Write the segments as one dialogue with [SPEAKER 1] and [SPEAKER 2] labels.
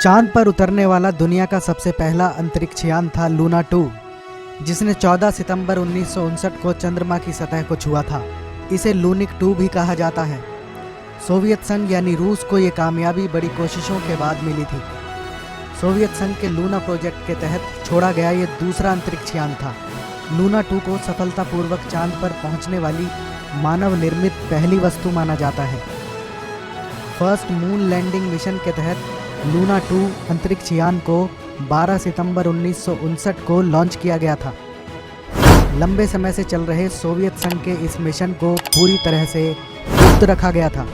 [SPEAKER 1] चांद पर उतरने वाला दुनिया का सबसे पहला अंतरिक्ष यान था लूना 2, जिसने 14 सितंबर 1959 को चंद्रमा की सतह को छुआ था। इसे लूनिक 2 भी कहा जाता है। सोवियत संघ यानी रूस को ये कामयाबी बड़ी कोशिशों के बाद मिली थी। सोवियत संघ के लूना प्रोजेक्ट के तहत छोड़ा गया ये दूसरा अंतरिक्ष यान था। लूना 2 को सफलतापूर्वक चांद पर पहुंचने वाली मानव निर्मित पहली वस्तु माना जाता है। फर्स्ट मून लैंडिंग मिशन के तहत लूना 2 अंतरिक्ष यान को 12 सितंबर 1959 को लॉन्च किया गया था। लंबे समय से चल रहे सोवियत संघ के इस मिशन को पूरी तरह से गुप्त रखा गया था।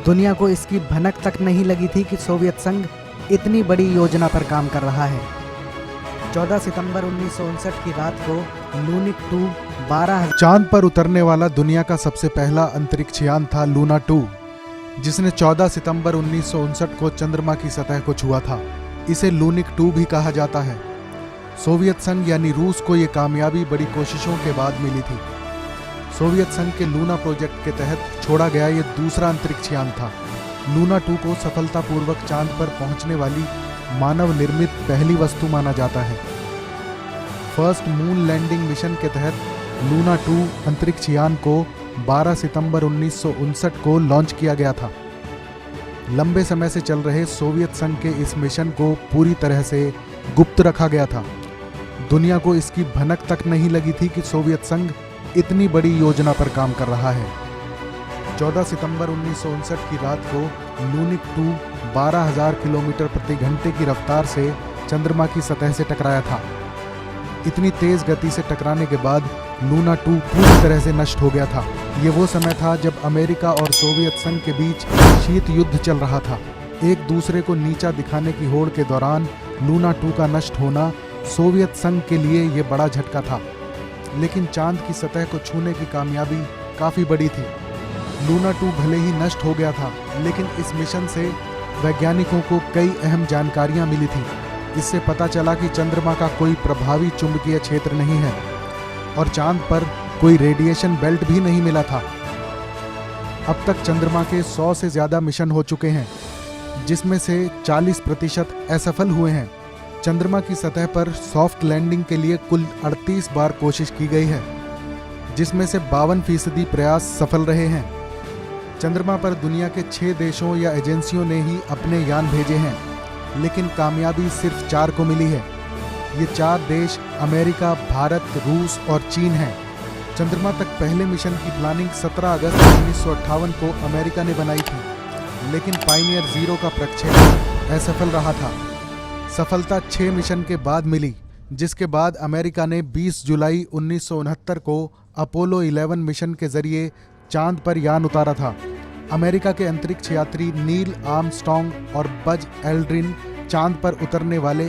[SPEAKER 1] दुनिया को इसकी भनक तक नहीं लगी थी कि सोवियत संघ इतनी बड़ी योजना पर काम कर रहा है। 14 सितंबर 1959 की रात को लूनिक 2 12
[SPEAKER 2] चांद पर उतरने वाला दुनिया का सबसे पहला अंतरिक्ष यान था लूना 2, जिसने 14 सितंबर 1959 को चंद्रमा की सतह को छुआ था। इसे लूनिक 2 भी कहा जाता है। सोवियत संघ यानी रूस को ये कामयाबी बड़ी कोशिशों के बाद मिली थी। सोवियत संघ के लूना प्रोजेक्ट के तहत छोड़ा गया ये दूसरा अंतरिक्ष यान था। लूना 2 को सफलतापूर्वक चांद पर पहुंचने वाली मानव निर्मित पहली वस्तु माना जाता है। फर्स्ट मून लैंडिंग मिशन के तहत लूना 2 अंतरिक्ष यान को 12 सितंबर 1959 को लॉन्च किया गया था। लंबे समय से चल रहे सोवियत संघ के इस मिशन को पूरी तरह से गुप्त रखा गया था। दुनिया को इसकी भनक तक नहीं लगी थी कि सोवियत संघ इतनी बड़ी योजना पर काम कर रहा है। 14 सितंबर 1959 की रात को लूनिक 2 12,000 किलोमीटर प्रति घंटे की रफ्तार से चंद्रमा की सतह से टकराया था। इतनी तेज गति से टकराने के बाद लूना 2 पूरी तरह से नष्ट हो गया था। ये वो समय था जब अमेरिका और सोवियत संघ के बीच शीत युद्ध चल रहा था। एक दूसरे को नीचा दिखाने की होड़ के दौरान लूना 2 का नष्ट होना सोवियत संघ के लिए ये बड़ा झटका था। लेकिन चांद की सतह को छूने की कामयाबी काफ़ी बड़ी थी। लूना 2 भले ही नष्ट हो गया था, लेकिन इस मिशन से वैज्ञानिकों को कई अहम जानकारियां मिली थी। इससे पता चला कि चंद्रमा का कोई प्रभावी चुंबकीय क्षेत्र नहीं है और चांद पर कोई रेडिएशन बेल्ट भी नहीं मिला था। अब तक चंद्रमा के 100 से ज़्यादा मिशन हो चुके हैं, जिसमें से 40% असफल हुए हैं। चंद्रमा की सतह पर सॉफ्ट लैंडिंग के लिए कुल 38 बार कोशिश की गई है, जिसमें से 52% प्रयास सफल रहे हैं। चंद्रमा पर दुनिया के 6 देशों या एजेंसियों ने ही अपने यान भेजे हैं, लेकिन कामयाबी सिर्फ 4 को मिली है। ये 4 देश अमेरिका, भारत, रूस और चीन हैं। चंद्रमा तक पहले मिशन की प्लानिंग 17 अगस्त 1958 को अमेरिका ने बनाई थी, लेकिन पायनियर 0 का प्रक्षेपण असफल रहा था। सफलता 6 मिशन के बाद मिली, जिसके बाद अमेरिका ने 20 जुलाई 1969 को अपोलो 11 मिशन के जरिए चांद पर यान उतारा था। अमेरिका के अंतरिक्ष यात्री नील आर्मस्ट्रॉन्ग और बज एल्ड्रिन चांद पर उतरने वाले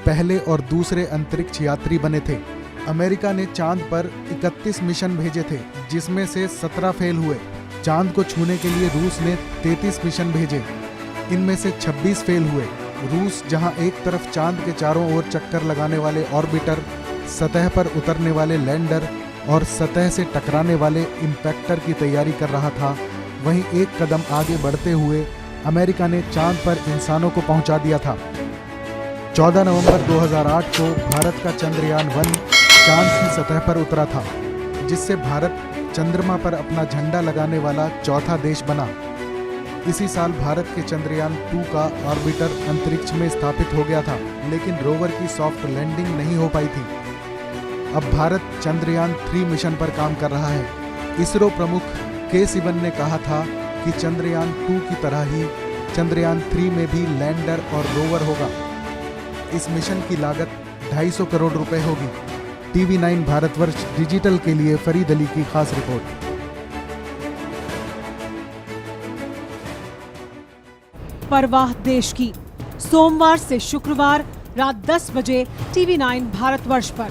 [SPEAKER 2] पहले और दूसरे अंतरिक्ष यात्री बने थे। अमेरिका ने चांद पर 31 मिशन भेजे थे, जिसमें से 17 फेल हुए। चांद को छूने के लिए रूस ने 33 मिशन भेजे, इनमें से 26 फेल हुए। रूस जहां एक तरफ चांद के चारों ओर चक्कर लगाने वाले ऑर्बिटर, सतह पर उतरने वाले लैंडर और सतह से टकराने वाले इम्पैक्टर की तैयारी कर रहा था, वहीं एक कदम आगे बढ़ते हुए अमेरिका ने चांद पर इंसानों को पहुंचा दिया था। 14 नवंबर 2008 को भारत का चंद्रयान 1 चांद की सतह पर उतरा था, जिससे भारत चंद्रमा पर अपना झंडा लगाने वाला चौथा देश बना। इसी साल भारत के चंद्रयान 2 का ऑर्बिटर अंतरिक्ष में स्थापित हो गया था, लेकिन रोवर की सॉफ्ट लैंडिंग नहीं हो पाई थी। अब भारत चंद्रयान 3 मिशन पर काम कर रहा है। इसरो प्रमुख के सिवन ने कहा था कि चंद्रयान 2 की तरह ही चंद्रयान 3 में भी लैंडर और रोवर होगा। इस मिशन की लागत 250 करोड़ रुपए होगी। TV9 भारतवर्ष डिजिटल के लिए फरीद अली की खास रिपोर्ट।
[SPEAKER 3] परवाह देश की, सोमवार से शुक्रवार रात 10 बजे TV9 भारतवर्ष पर।